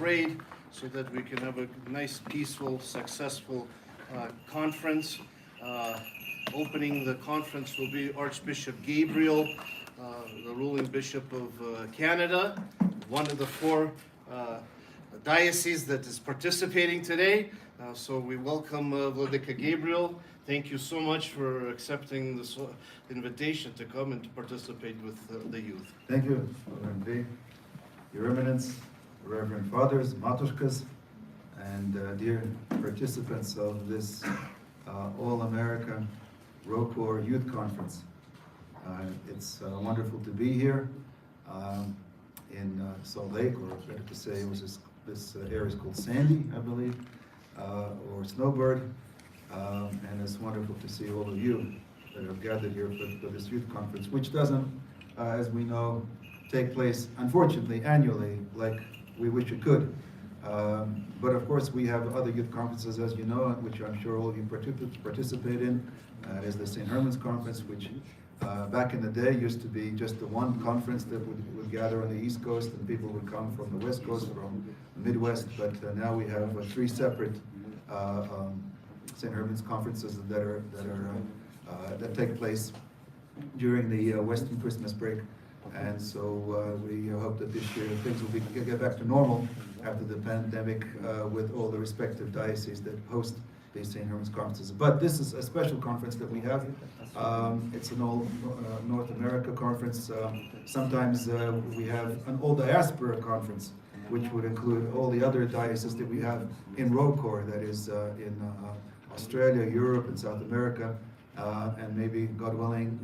prayed so that we can have a nice, peaceful, successful conference. Opening the conference will be Archbishop Gabriel, the ruling bishop of Canada, one of the four dioceses that is participating today. So we welcome Vladika Gabriel. Thank you so much for accepting this invitation to come and to participate with the youth. Thank you, Reverend V. Your Eminence, Reverend Fathers, Matushkas, and dear participants of this All-America ROCOR Youth Conference. It's wonderful to be here in Salt Lake, or better to say, this area is called Sandy, I believe, or Snowbird, and it's wonderful to see all of you that have gathered here for this youth conference, which doesn't, as we know, take place, unfortunately, annually, like we wish it could. But of course, we have other youth conferences, as you know, which I'm sure all of you participate in. There's the St. Herman's Conference, which back in the day used to be just the one conference that would gather on the East Coast, and people would come from the West Coast, from the Midwest. But now we have three separate St. Herman's conferences that take place during the Western Christmas break. And so we hope that this year things will get back to normal after the pandemic with all the respective dioceses that host these St. Herman's conferences. But this is a special conference that we have. It's an all North America conference. Sometimes we have an all diaspora conference, which would include all the other dioceses that we have in ROCOR, that is in Australia, Europe, and South America. And maybe, God willing,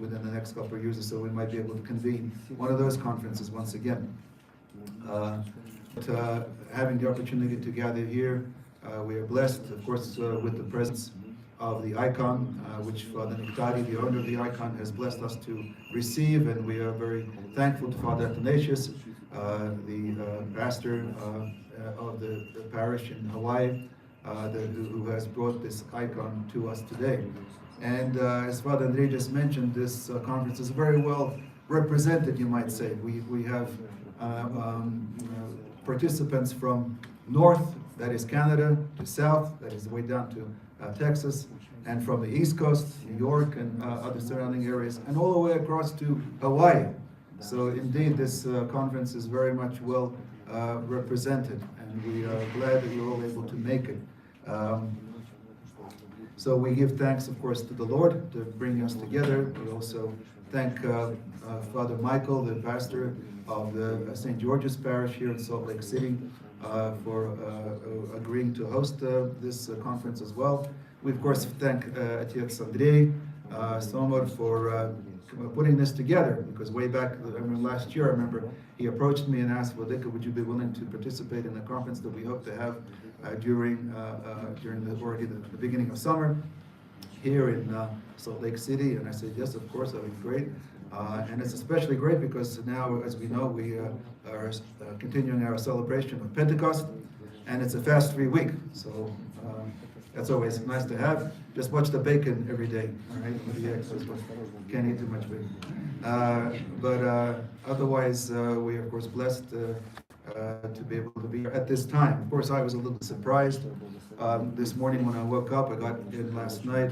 within the next couple of years or so, we might be able to convene one of those conferences once again. Having the opportunity to gather here, we are blessed, of course, with the presence of the icon, which Father Nektari, the owner of the icon, has blessed us to receive, and we are very thankful to Father Athanasius, the pastor of the parish in Hawaii, who has brought this icon to us today. And as Father Andrei just mentioned, this conference is very well represented, you might say. We have participants from north, that is Canada, to south, that is way down to Texas, and from the East Coast, New York and other surrounding areas, and all the way across to Hawaii. So indeed, this conference is very much well represented, and we are glad that you're all able to make it. So we give thanks, of course, to the Lord to bring us together. We also thank Father Michael, the pastor of the St. George's Parish here in Salt Lake City, for agreeing to host this conference as well. We, of course, thank Atiyat Andrei Somar for putting this together, because way back, last year, I remember he approached me and asked, Vladika, would you be willing to participate in the conference that we hope to have during the beginning of summer here in Salt Lake City? And I said, yes, of course, that would be great. And it's especially great because now, as we know, we are continuing our celebration of Pentecost, and it's a fast-free week. So that's always nice to have. Just watch the bacon every day, all right? With the eggs, can't eat too much bacon. But otherwise, we are, of course, blessed to be able to be here at this time. Of course, I was a little surprised this morning when I woke up. I got in last night,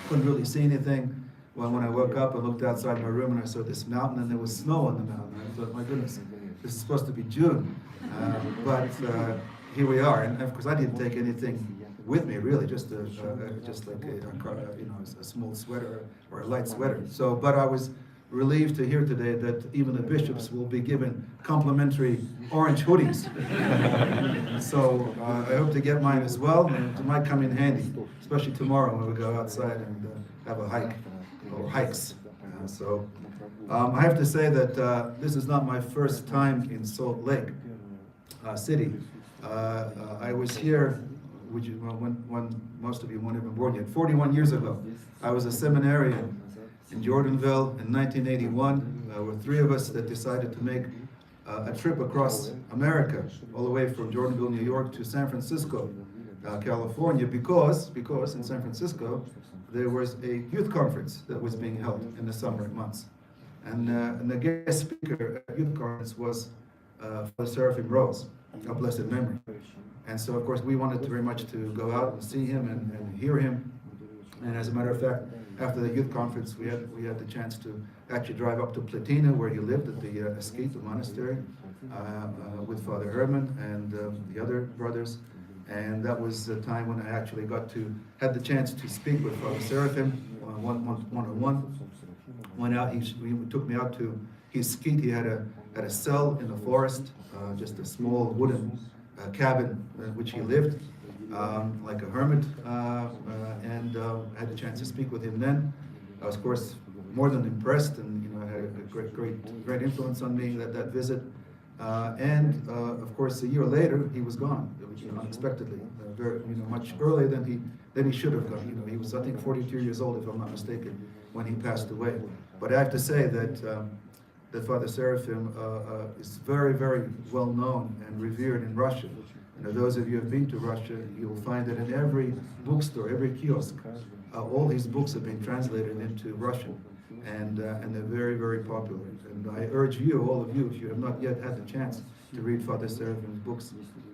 couldn't really see anything. Well, when I woke up, I looked outside my room and I saw this mountain, and there was snow on the mountain. I thought, my goodness, this is supposed to be June. But here we are, and of course, I didn't take anything with me, really, just like a small sweater or a light sweater. So, but I was relieved to hear today that even the bishops will be given complimentary orange hoodies. So I hope to get mine as well, and it might come in handy, especially tomorrow when we go outside and have a hike or hikes. I have to say that this is not my first time in Salt Lake City. I was here, when most of you weren't even born yet, 41 years ago. I was a seminarian in Jordanville in 1981. There were three of us that decided to make a trip across America, all the way from Jordanville, New York to San Francisco, California, because in San Francisco there was a youth conference that was being held in the summer months. And the guest speaker at the youth conference was Father Seraphim Rose, of blessed memory. And so, of course, we wanted to very much to go out and see him and hear him. And as a matter of fact, after the youth conference, we had the chance to actually drive up to Platina, where he lived at the Askita monastery, with Father Herman and the other brothers. And that was the time when I actually had the chance to speak with Father Seraphim one-on-one. Went out, he took me out to his skit. He had a cell in the forest, just a small wooden cabin which he lived, like a hermit, and I had a chance to speak with him then. I was, of course, more than impressed, and had a great influence on me that visit. And of course, a year later, he was gone, unexpectedly, much earlier than he should have gone. He was, I think, 42 years old, if I'm not mistaken, when he passed away. But I have to say that Father Seraphim is very, very well known and revered in Russia. Those of you who have been to Russia, you will find that in every bookstore, every kiosk, all his books have been translated into Russian, and they're very, very popular. And I urge you, all of you, if you have not yet had the chance to read Father Seraphim's books,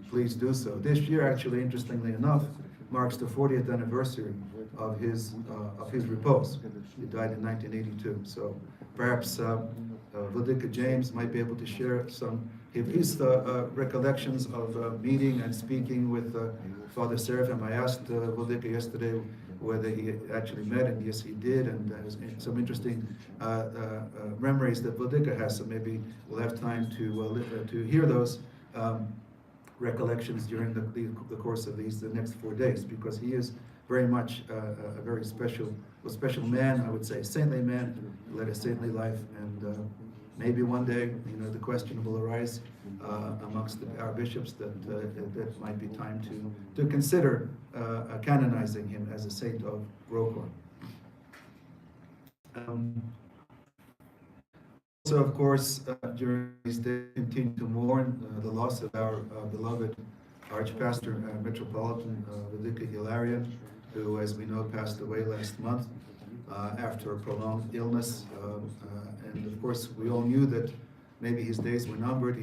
please do so. This year, actually, interestingly enough, marks the 40th anniversary of his repose. He died in 1982. So perhaps Vladika James might be able to share some of his recollections of meeting and speaking with Father Seraphim. I asked Vladika yesterday whether he actually met, and yes, he did, and there's some interesting memories that Vladika has, so maybe we'll have time to hear those recollections during the course of the next 4 days, because he is very much a very special man, I would say, saintly man, who led a saintly life, and maybe one day, the question will arise amongst our bishops that might be time to consider canonizing him as a saint of Wrocław. So, of course, during these days, continue to mourn the loss of our beloved Archpastor, Metropolitan Vladika Hilarion, who, as we know, passed away last month after a prolonged illness. And of course, we all knew that maybe his days were numbered,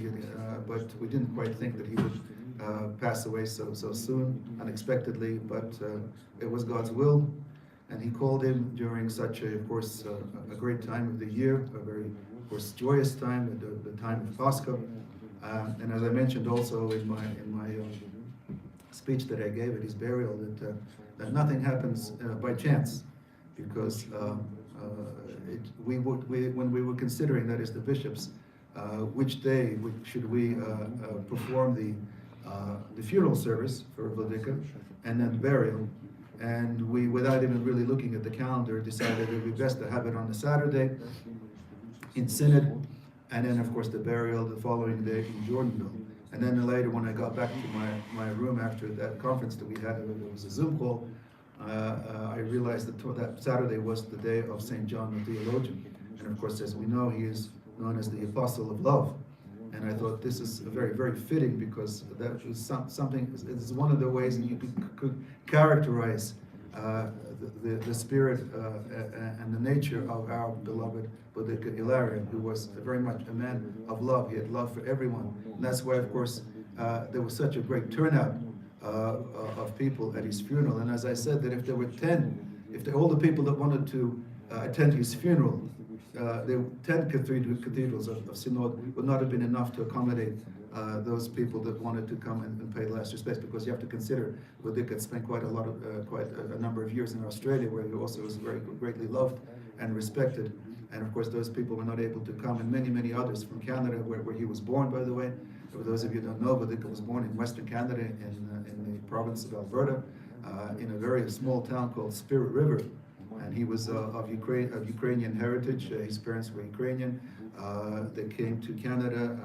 but we didn't quite think that he would pass away so soon, unexpectedly. But it was God's will, and he called him during such of course, a great time of the year, a very, of course, joyous time, the time of Pascha. And as I mentioned also in my speech that I gave at his burial, that nothing happens by chance, because when we were considering, that is the bishops, which day should we perform the funeral service for Vladika and then burial, and we, without even really looking at the calendar, decided it would be best to have it on a Saturday in Synod, and then of course the burial the following day in Jordanville. And then later, when I got back to my room after that conference that we had, it was a Zoom call, I realized that Saturday was the day of St. John the Theologian. And of course, as we know, he is known as the Apostle of Love. And I thought this is very, very fitting, because that is something, it's one of the ways that you could characterize the spirit and the nature of our beloved Vladika Hilarion, who was very much a man of love. He had love for everyone. And that's why, of course, there was such a great turnout of people at his funeral. And as I said, that if there were all the people that wanted to attend his funeral, there were 10 cathedrals of Synod would not have been enough to accommodate those people that wanted to come and pay last respects, because you have to consider Vladika had spent quite a number of years in Australia, where he also was very greatly loved and respected. And of course, those people were not able to come, and many others from Canada, where he was born, by the way. For those of you who don't know, Vladika was born in Western Canada, in the province of Alberta, in a very small town called Spirit River. And he was of Ukrainian heritage. His parents were Ukrainian. They came to Canada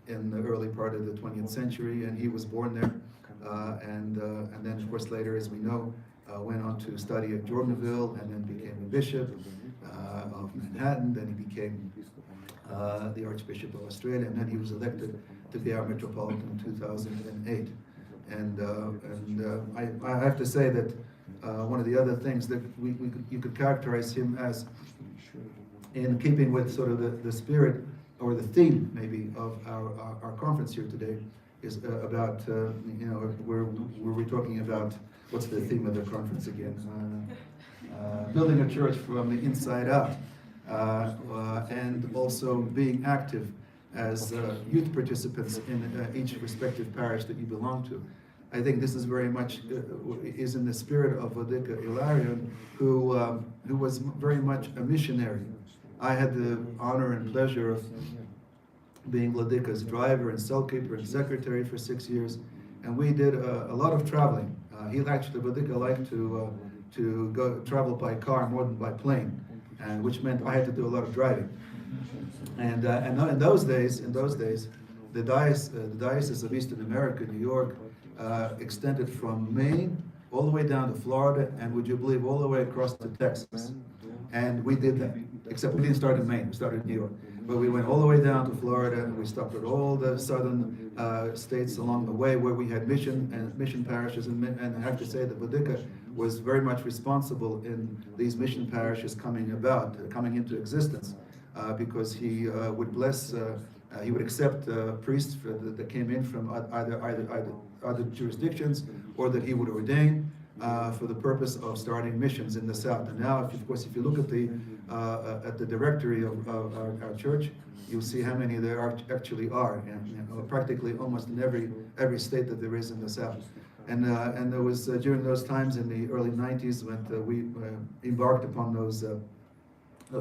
in the early part of the 20th century, and he was born there. And then, of course, later, as we know, went on to study at Jordanville, and then became a bishop of Manhattan. Then he became the Archbishop of Australia, and then he was elected to be our Metropolitan in 2008. And I have to say that one of the other things that you could characterize him as, in keeping with sort of the spirit or the theme maybe of our conference here today is about, we're talking about, what's the theme of the conference again? Building a church from the inside out, and also being active as youth participants in each respective parish that you belong to. I think this is very much is in the spirit of Vladika Ilarion, who was very much a missionary. I had the honor and pleasure of being Vladika's driver and cell keeper and secretary for 6 years, and we did a lot of traveling. Vladika liked to go travel by car more than by plane, and which meant I had to do a lot of driving. And in those days, the diocese of Eastern America, New York, extended from Maine all the way down to Florida, and would you believe, all the way across to Texas. And we did that, except we didn't start in Maine, we started in New York. But we went all the way down to Florida, and we stopped at all the southern states along the way where we had mission parishes, and I have to say that Vladika was very much responsible in these mission parishes coming into existence, because he would bless, he would accept priests that came in from other jurisdictions, or that he would ordain for the purpose of starting missions in the South. And now, of course, if you look at the directory of our church, you'll see how many there actually are, and practically almost in every state that there is in the South. And there was during those times in the early 90s when we embarked upon those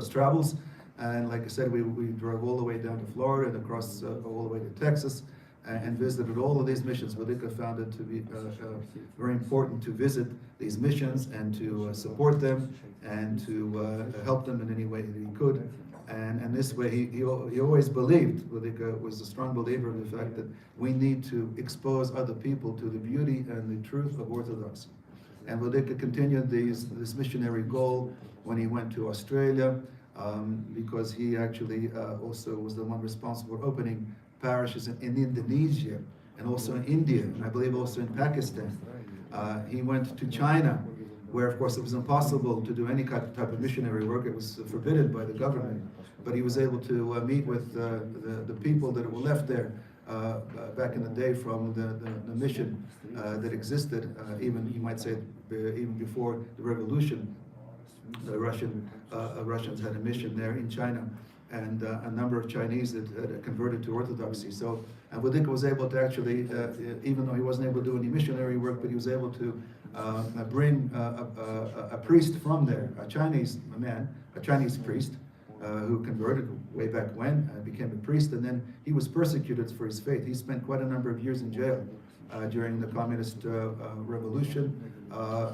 travels, and like I said, we drove all the way down to Florida and across all the way to Texas, and visited all of these missions. Vladika found it to be very important to visit these missions and to support them and to help them in any way that he could. And this way, he always believed, Vladika was a strong believer in the fact that we need to expose other people to the beauty and the truth of Orthodoxy. And Vladika continued this missionary goal when he went to Australia, because he actually also was the one responsible for opening parishes in Indonesia, and also in India, and I believe also in Pakistan. He went to China, where of course it was impossible to do any type of missionary work. It was forbidden by the government, but he was able to meet with the people that were left there back in the day from the mission that existed, even you might say even before the revolution. The Russians had a mission there in China, and a number of Chinese that had converted to Orthodoxy. So Vladika was able to actually, even though he wasn't able to do any missionary work, but he was able to bring a priest from there, a Chinese priest, who converted way back when, became a priest, and then he was persecuted for his faith. He spent quite a number of years in jail during the communist revolution,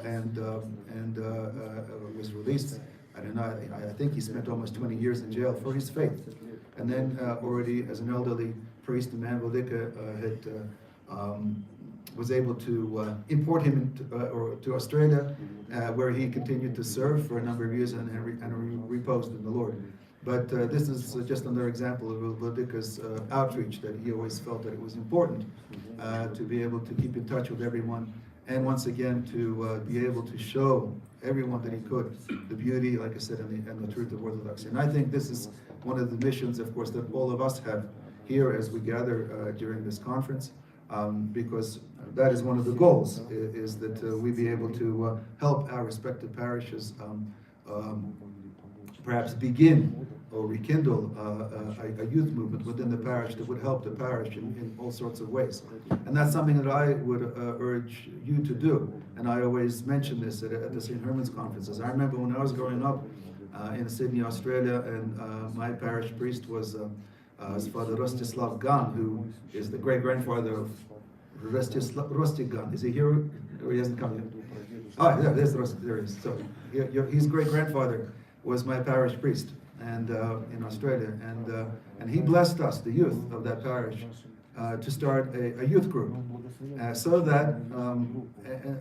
and was released. I don't know, I think he spent almost 20 years in jail for his faith. And then already as an elderly priest, the man Vladika was able to import him to Australia, where he continued to serve for a number of years and reposed in the Lord. But this is just another example of Vladika's outreach, that he always felt that it was important to be able to keep in touch with everyone, and once again to be able to show everyone that he could the beauty, like I said, and the truth of Orthodoxy. And I think this is one of the missions, of course, that all of us have here as we gather during this conference, because that is one of the goals, is that we be able to help our respective parishes perhaps begin or rekindle a youth movement within the parish that would help the parish in all sorts of ways. And that's something that I would urge you to do. And I always mention this at the St. Herman's conferences. I remember when I was growing up in Sydney, Australia, and my parish priest was Father Rostislav Gan, who is the great-grandfather of Rosti Gan. Is he here? Or he hasn't come yet? Oh, yeah, there he is. So his great-grandfather was my parish priest, and in Australia, and he blessed us, the youth of that parish, to start a youth group, so that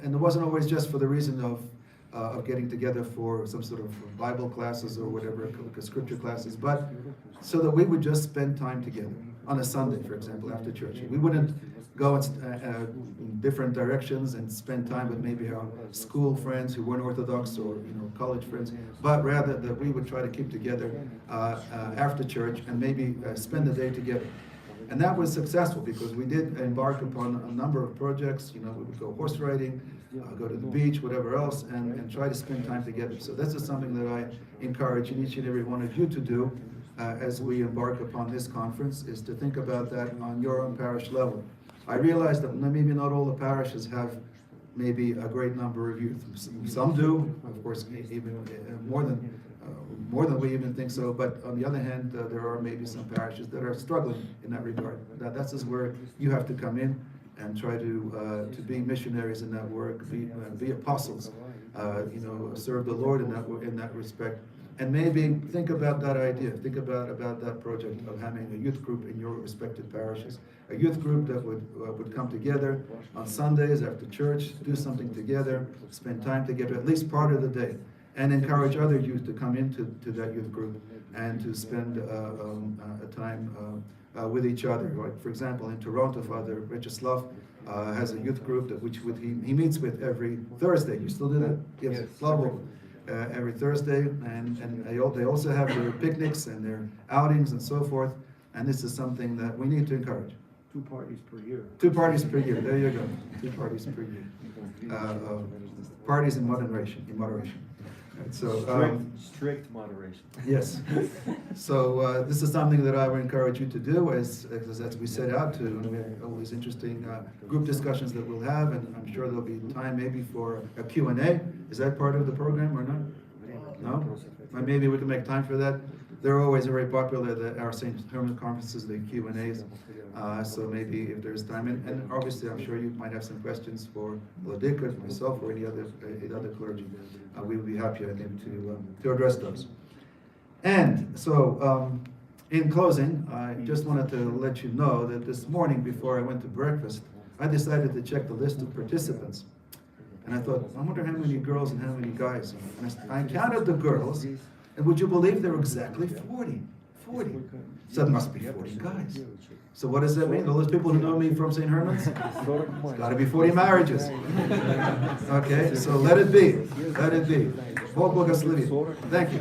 and it wasn't always just for the reason of getting together for some sort of Bible classes or whatever, scripture classes, but so that we would just spend time together. on a Sunday, for example, after church. We wouldn't go in different directions and spend time with maybe our school friends who weren't Orthodox or college friends, but rather that we would try to keep together after church and maybe spend the day together. And that was successful because we did embark upon a number of projects. We would go horse riding, go to the beach, whatever else, and try to spend time together. So this is something that I encourage each and every one of you to do as we embark upon this conference, is to think about that on your own parish level. I realize that maybe not all the parishes have maybe a great number of youth. Some do, of course, even more than we even think so, but on the other hand, there are maybe some parishes that are struggling in that regard. That's just where you have to come in and try to be missionaries in that work, be apostles, serve the Lord in that respect. And maybe think about that idea, think about that project of having a youth group in your respective parishes. A youth group that would come together on Sundays after church, do something together, spend time together, at least part of the day, and encourage other youth to come into that youth group and to spend a time with each other. Right? For example, in Toronto, Father Vyacheslav has a youth group which he meets with every Thursday. You still do that? Yes. Slavo. Every Thursday, and they also have their picnics and their outings and so forth, and this is something that we need to encourage. 2 parties per year. 2 parties per year, there you go, 2 parties per year. Parties in moderation. Right, so, strict moderation. Yes. So this is something that I would encourage you to do as we set out to. We have all these interesting group discussions that we'll have, and I'm sure there'll be time maybe for a Q&A. Is that part of the program or not? No? Maybe we can make time for that. They're always very popular, our St. Herman conferences, the Q&As. So maybe if there's time, and obviously I'm sure you might have some questions for Vladika, for myself, or any other clergy. We would be happy, I think, to address those. And so, in closing, I just wanted to let you know that this morning before I went to breakfast, I decided to check the list of participants. And I thought, I wonder how many girls and how many guys. And I counted the girls, and would you believe there were exactly 40? 40. So it must be 40 guys. So what does that mean? All those people who know me from St. Herman's? It's got to be 40 marriages. Okay, so let it be. Let it be. Bog Благослови. Thank you.